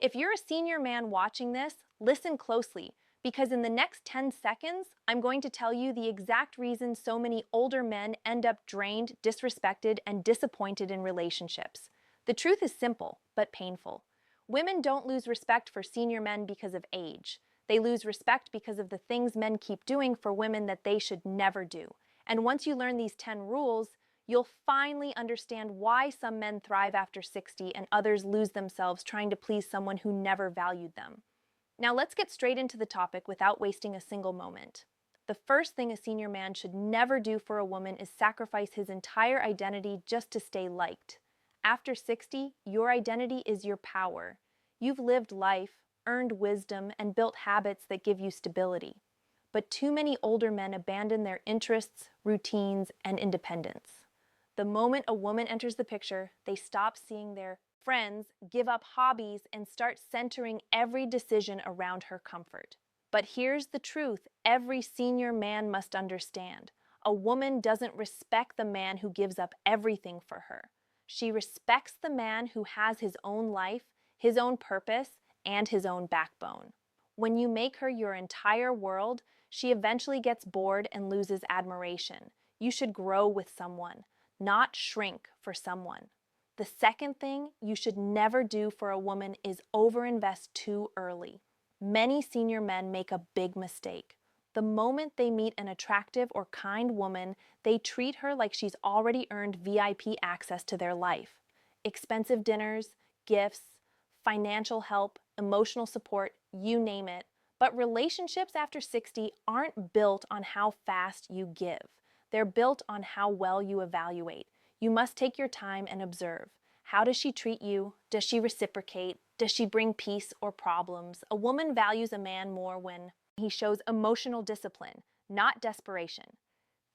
If you're a senior man watching this, listen closely, because in the next 10 seconds, I'm going to tell you the exact reason so many older men end up drained, disrespected, and disappointed in relationships. The truth is simple, but painful. Women don't lose respect for senior men because of age. They lose respect because of the things men keep doing for women that they should never do. And once you learn these 10 rules, you'll finally understand why some men thrive after 60 and others lose themselves trying to please someone who never valued them. Now let's get straight into the topic without wasting a single moment. The first thing a senior man should never do for a woman is sacrifice his entire identity just to stay liked. After 60, your identity is your power. You've lived life, earned wisdom, and built habits that give you stability. But too many older men abandon their interests, routines, and independence. The moment a woman enters the picture, they stop seeing their friends, give up hobbies, and start centering every decision around her comfort. But here's the truth every senior man must understand. A woman doesn't respect the man who gives up everything for her. She respects the man who has his own life, his own purpose, and his own backbone. When you make her your entire world, she eventually gets bored and loses admiration. You should grow with someone, not shrink for someone. The second thing you should never do for a woman is overinvest too early. Many senior men make a big mistake. The moment they meet an attractive or kind woman, they treat her like she's already earned VIP access to their life. Expensive dinners, gifts, financial help, emotional support, you name it. But relationships after 60 aren't built on how fast you give. They're built on how well you evaluate. You must take your time and observe. How does she treat you? Does she reciprocate? Does she bring peace or problems? A woman values a man more when he shows emotional discipline, not desperation.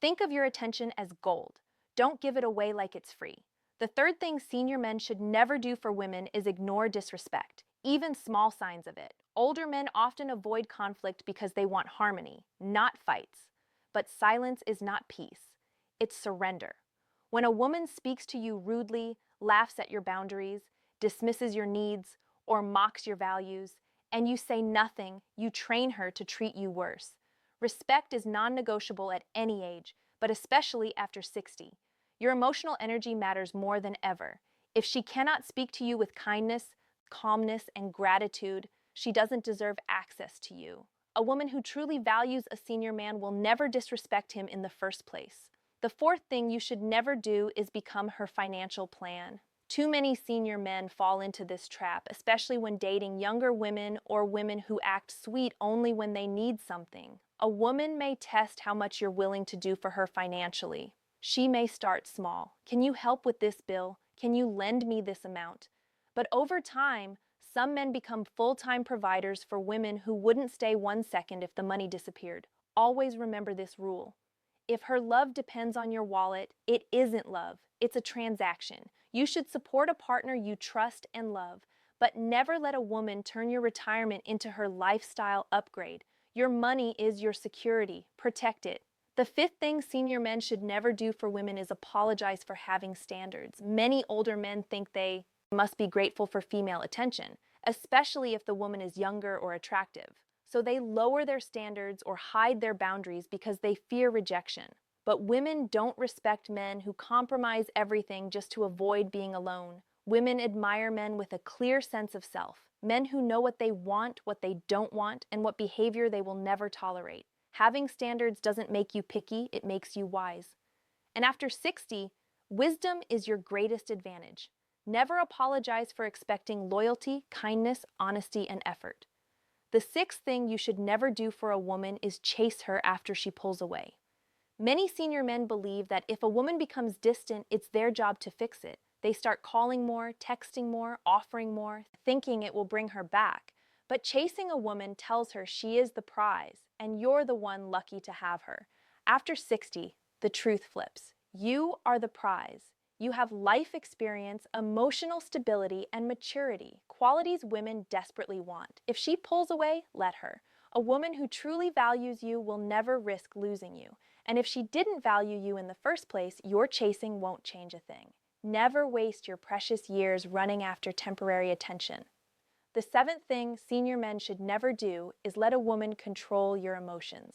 Think of your attention as gold. Don't give it away like it's free. The third thing senior men should never do for women is ignore disrespect, even small signs of it. Older men often avoid conflict because they want harmony, not fights. But silence is not peace. It's surrender. When a woman speaks to you rudely, laughs at your boundaries, dismisses your needs, or mocks your values, and you say nothing, you train her to treat you worse. Respect is non-negotiable at any age, but especially after 60. Your emotional energy matters more than ever. If she cannot speak to you with kindness, calmness, and gratitude, she doesn't deserve access to you. A woman who truly values a senior man will never disrespect him in the first place. The fourth thing you should never do is become her financial plan. Too many senior men fall into this trap, especially when dating younger women or women who act sweet only when they need something. A woman may test how much you're willing to do for her financially. She may start small. Can you help with this bill? Can you lend me this amount? But over time, some men become full-time providers for women who wouldn't stay 1 second if the money disappeared. Always remember this rule. If her love depends on your wallet, it isn't love. It's a transaction. You should support a partner you trust and love, but never let a woman turn your retirement into her lifestyle upgrade. Your money is your security. Protect it. The fifth thing senior men should never do for women is apologize for having standards. Many older men think they must be grateful for female attention, especially if the woman is younger or attractive. So they lower their standards or hide their boundaries because they fear rejection. But women don't respect men who compromise everything just to avoid being alone. Women admire men with a clear sense of self, men who know what they want, what they don't want, and what behavior they will never tolerate. Having standards doesn't make you picky, it makes you wise. And after 60, wisdom is your greatest advantage. Never apologize for expecting loyalty, kindness, honesty, and effort. The sixth thing you should never do for a woman is chase her after she pulls away. Many senior men believe that if a woman becomes distant, it's their job to fix it. They start calling more, texting more, offering more, thinking it will bring her back. But chasing a woman tells her she is the prize, and you're the one lucky to have her. After 60, the truth flips. You are the prize. You have life experience, emotional stability, and maturity, qualities women desperately want. If she pulls away, let her. A woman who truly values you will never risk losing you. And if she didn't value you in the first place, your chasing won't change a thing. Never waste your precious years running after temporary attention. The seventh thing senior men should never do is let a woman control your emotions.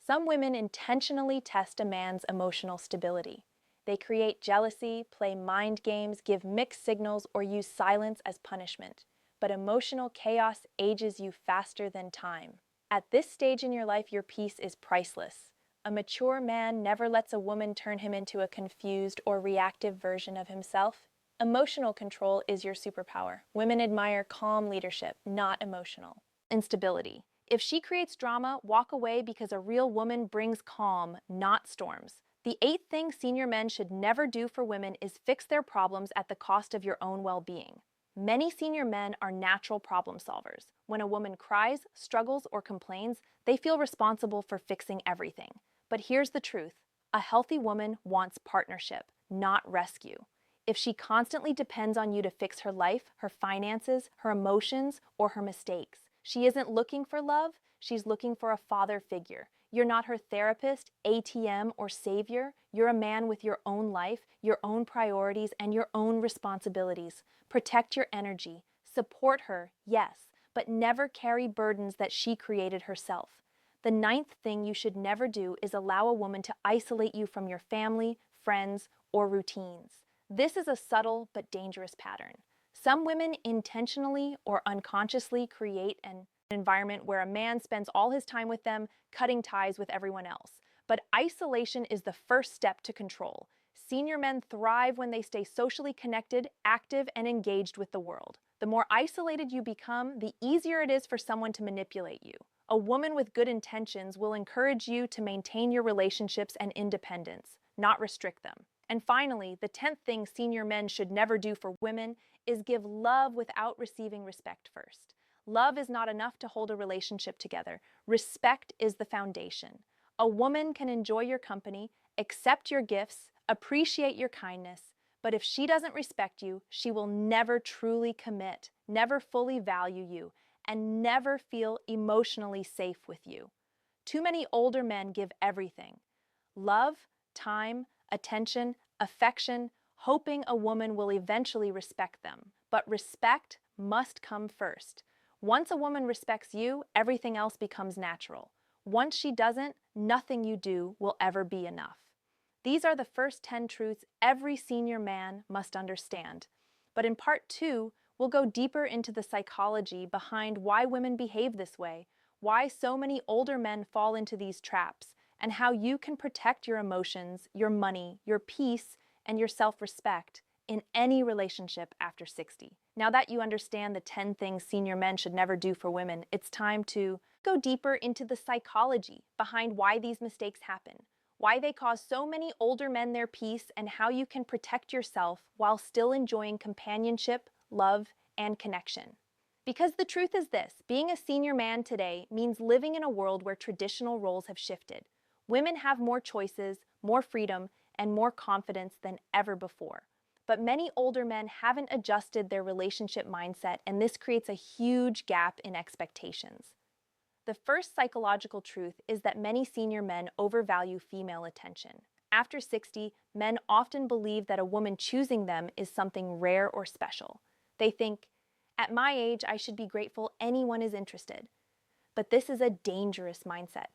Some women intentionally test a man's emotional stability. They create jealousy, play mind games, give mixed signals, or use silence as punishment. But emotional chaos ages you faster than time. At this stage in your life, your peace is priceless. A mature man never lets a woman turn him into a confused or reactive version of himself. Emotional control is your superpower. Women admire calm leadership, not emotional instability. If she creates drama, walk away because a real woman brings calm, not storms. The eighth thing senior men should never do for women is fix their problems at the cost of your own well-being. Many senior men are natural problem solvers. When a woman cries, struggles, or complains, they feel responsible for fixing everything. But here's the truth. A healthy woman wants partnership, not rescue. If she constantly depends on you to fix her life, her finances, her emotions, or her mistakes, she isn't looking for love, she's looking for a father figure. You're not her therapist, ATM, or savior. You're a man with your own life, your own priorities, and your own responsibilities. Protect your energy. Support her, yes, but never carry burdens that she created herself. The ninth thing you should never do is allow a woman to isolate you from your family, friends, or routines. This is a subtle but dangerous pattern. Some women intentionally or unconsciously create an environment where a man spends all his time with them, cutting ties with everyone else. But isolation is the first step to control. Senior men thrive when they stay socially connected, active, and engaged with the world. The more isolated you become, the easier it is for someone to manipulate you. A woman with good intentions will encourage you to maintain your relationships and independence, not restrict them. And finally, the 10th thing senior men should never do for women is give love without receiving respect first. Love is not enough to hold a relationship together. Respect is the foundation. A woman can enjoy your company, accept your gifts, appreciate your kindness, but if she doesn't respect you, she will never truly commit, never fully value you, and never feel emotionally safe with you. Too many older men give everything: love, time, attention, affection, hoping a woman will eventually respect them. But respect must come first. Once a woman respects you, everything else becomes natural. Once she doesn't, nothing you do will ever be enough. These are the first 10 truths every senior man must understand. But in part 2, we'll go deeper into the psychology behind why women behave this way, why so many older men fall into these traps, and how you can protect your emotions, your money, your peace, and your self-respect in any relationship after 60. Now that you understand the 10 things senior men should never do for women, it's time to go deeper into the psychology behind why these mistakes happen, why they cause so many older men their peace, and how you can protect yourself while still enjoying companionship, love, and connection. Because the truth is this, being a senior man today means living in a world where traditional roles have shifted. Women have more choices, more freedom, and more confidence than ever before. But many older men haven't adjusted their relationship mindset, and this creates a huge gap in expectations. The first psychological truth is that many senior men overvalue female attention. After 60, men often believe that a woman choosing them is something rare or special. They think, at my age, I should be grateful anyone is interested. But this is a dangerous mindset.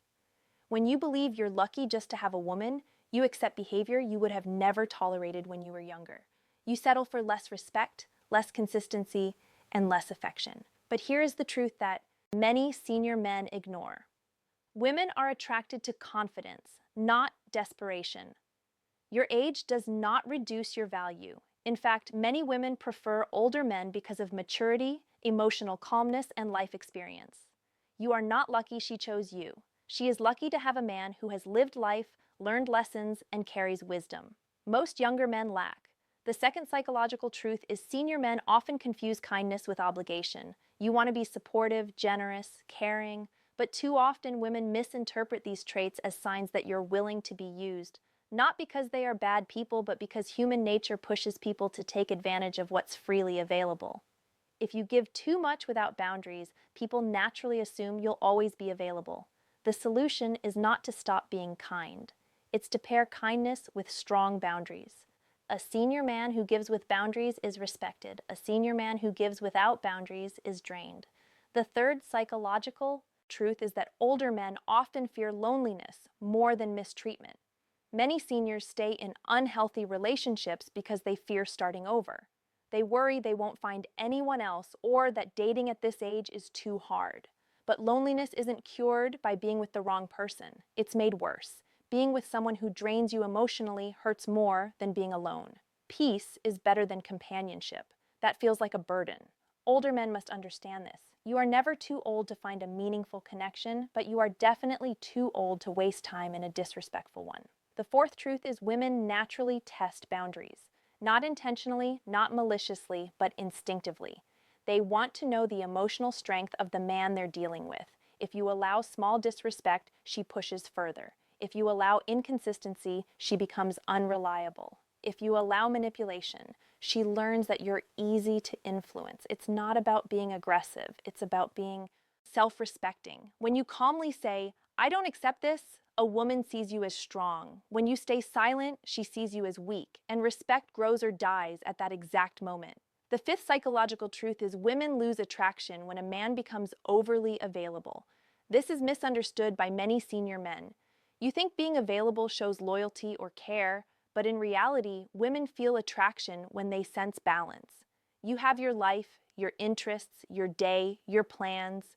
When you believe you're lucky just to have a woman, you accept behavior you would have never tolerated when you were younger. You settle for less respect, less consistency, and less affection. But here is the truth that many senior men ignore. Women are attracted to confidence, not desperation. Your age does not reduce your value. In fact, many women prefer older men because of maturity, emotional calmness, and life experience. You are not lucky she chose you. She is lucky to have a man who has lived life, learned lessons, and carries wisdom. Most younger men lack. The second psychological truth is senior men often confuse kindness with obligation. You want to be supportive, generous, caring, but too often women misinterpret these traits as signs that you're willing to be used. Not because they are bad people, but because human nature pushes people to take advantage of what's freely available. If you give too much without boundaries, people naturally assume you'll always be available. The solution is not to stop being kind. It's to pair kindness with strong boundaries. A senior man who gives with boundaries is respected. A senior man who gives without boundaries is drained. The third psychological truth is that older men often fear loneliness more than mistreatment. Many seniors stay in unhealthy relationships because they fear starting over. They worry they won't find anyone else or that dating at this age is too hard. But loneliness isn't cured by being with the wrong person. It's made worse. Being with someone who drains you emotionally hurts more than being alone. Peace is better than companionship. That feels like a burden. Older men must understand this. You are never too old to find a meaningful connection, but you are definitely too old to waste time in a disrespectful one. The fourth truth is women naturally test boundaries. Not intentionally, not maliciously, but instinctively. They want to know the emotional strength of the man they're dealing with. If you allow small disrespect, she pushes further. If you allow inconsistency, she becomes unreliable. If you allow manipulation, she learns that you're easy to influence. It's not about being aggressive, it's about being self-respecting. When you calmly say, "I don't accept this," a woman sees you as strong. When you stay silent, she sees you as weak, and respect grows or dies at that exact moment. The fifth psychological truth is women lose attraction when a man becomes overly available. This is misunderstood by many senior men. You think being available shows loyalty or care, but in reality, women feel attraction when they sense balance. You have your life, your interests, your day, your plans.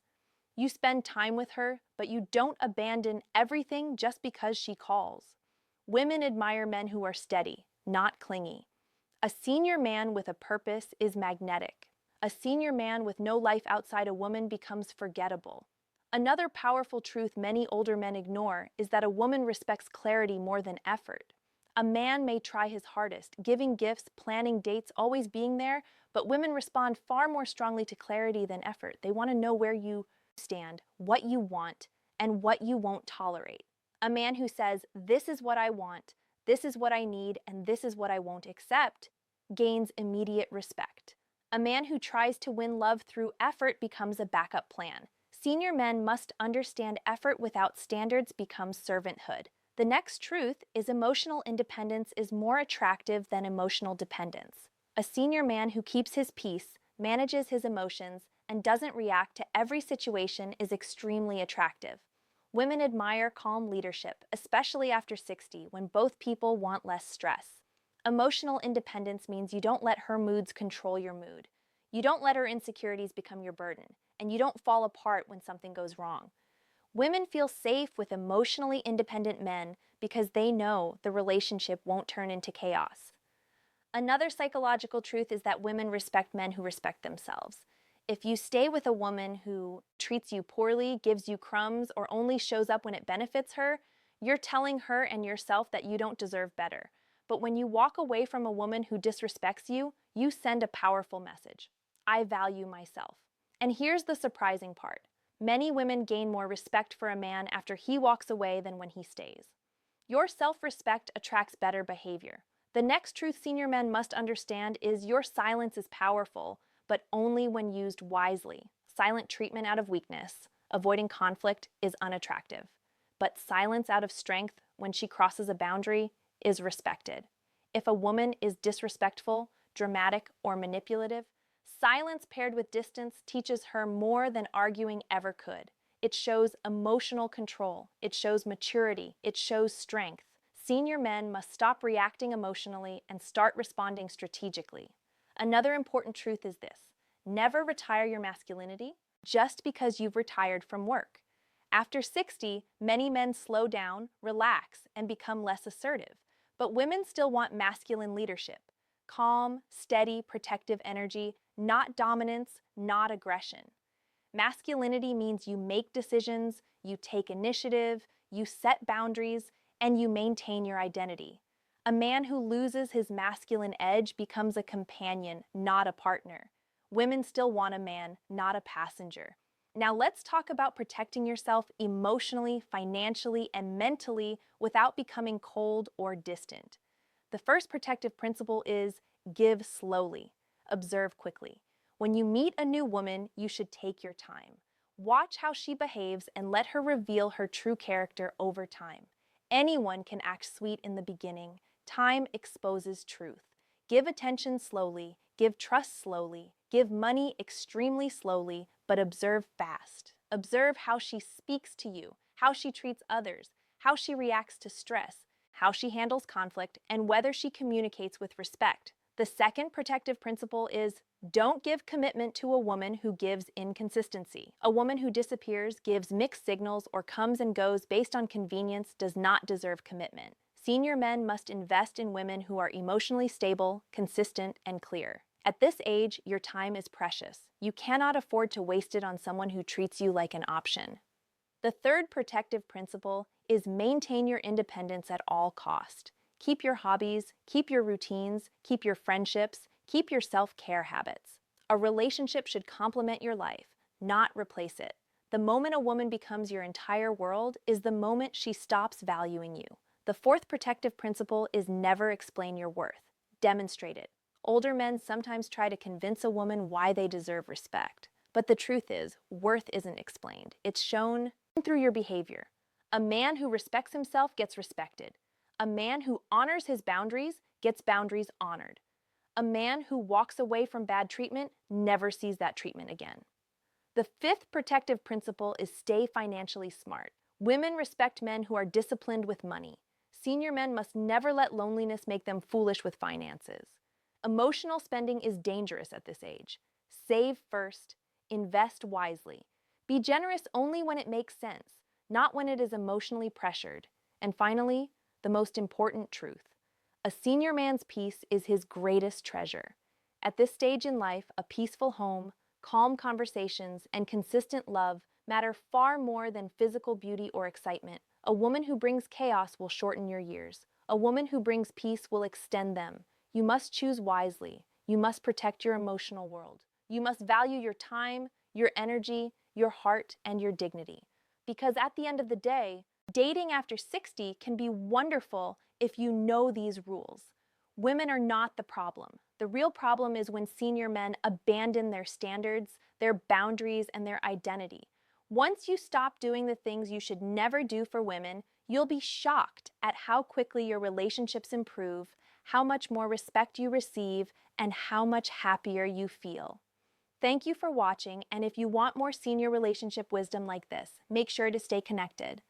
You spend time with her, but you don't abandon everything just because she calls. Women admire men who are steady, not clingy. A senior man with a purpose is magnetic. A senior man with no life outside a woman becomes forgettable. Another powerful truth many older men ignore is that a woman respects clarity more than effort. A man may try his hardest, giving gifts, planning dates, always being there, but women respond far more strongly to clarity than effort. They want to know where you stand, what you want, and what you won't tolerate. A man who says, "This is what I want, this is what I need, and this is what I won't accept," gains immediate respect. A man who tries to win love through effort becomes a backup plan. Senior men must understand effort without standards becomes servanthood. The next truth is emotional independence is more attractive than emotional dependence. A senior man who keeps his peace, manages his emotions, and doesn't react to every situation is extremely attractive. Women admire calm leadership, especially after 60, when both people want less stress. Emotional independence means you don't let her moods control your mood. You don't let her insecurities become your burden, and you don't fall apart when something goes wrong. Women feel safe with emotionally independent men because they know the relationship won't turn into chaos. Another psychological truth is that women respect men who respect themselves. If you stay with a woman who treats you poorly, gives you crumbs, or only shows up when it benefits her, you're telling her and yourself that you don't deserve better. But when you walk away from a woman who disrespects you, you send a powerful message. I value myself. And here's the surprising part. Many women gain more respect for a man after he walks away than when he stays. Your self-respect attracts better behavior. The next truth senior men must understand is your silence is powerful, but only when used wisely. Silent treatment out of weakness, avoiding conflict is unattractive. But silence out of strength, when she crosses a boundary, is respected. If a woman is disrespectful, dramatic, or manipulative, silence paired with distance teaches her more than arguing ever could. It shows emotional control, it shows maturity, it shows strength. Senior men must stop reacting emotionally and start responding strategically. Another important truth is this: never retire your masculinity just because you've retired from work. After 60, many men slow down, relax, and become less assertive. But women still want masculine leadership. Calm, steady, protective energy, not dominance, not aggression. Masculinity means you make decisions, you take initiative, you set boundaries, and you maintain your identity. A man who loses his masculine edge becomes a companion, not a partner. Women still want a man, not a passenger. Now let's talk about protecting yourself emotionally, financially, and mentally without becoming cold or distant. The first protective principle is give slowly, observe quickly. When you meet a new woman, you should take your time. Watch how she behaves and let her reveal her true character over time. Anyone can act sweet in the beginning. Time exposes truth. Give attention slowly, give trust slowly, give money extremely slowly, but observe fast. Observe how she speaks to you, how she treats others, how she reacts to stress, how she handles conflict, and whether she communicates with respect. The second protective principle is don't give commitment to a woman who gives inconsistency. A woman who disappears, gives mixed signals, or comes and goes based on convenience does not deserve commitment. Senior men must invest in women who are emotionally stable, consistent, and clear. At this age, your time is precious. You cannot afford to waste it on someone who treats you like an option. The third protective principle is maintain your independence at all cost. Keep your hobbies, keep your routines, keep your friendships, keep your self-care habits. A relationship should complement your life, not replace it. The moment a woman becomes your entire world is the moment she stops valuing you. The fourth protective principle is never explain your worth. Demonstrate it. Older men sometimes try to convince a woman why they deserve respect. But the truth is, worth isn't explained. It's shown through your behavior. A man who respects himself gets respected. A man who honors his boundaries gets boundaries honored. A man who walks away from bad treatment never sees that treatment again. The fifth protective principle is stay financially smart. Women respect men who are disciplined with money. Senior men must never let loneliness make them foolish with finances. Emotional spending is dangerous at this age. Save first, invest wisely. Be generous only when it makes sense, not when it is emotionally pressured. And finally, the most important truth. A senior man's peace is his greatest treasure. At this stage in life, a peaceful home, calm conversations, and consistent love matter far more than physical beauty or excitement. A woman who brings chaos will shorten your years. A woman who brings peace will extend them. You must choose wisely. You must protect your emotional world. You must value your time, your energy, your heart, and your dignity. Because at the end of the day, dating after 60 can be wonderful if you know these rules. Women are not the problem. The real problem is when senior men abandon their standards, their boundaries, and their identity. Once you stop doing the things you should never do for women, you'll be shocked at how quickly your relationships improve, how much more respect you receive, and how much happier you feel. Thank you for watching, and if you want more senior relationship wisdom like this, make sure to stay connected.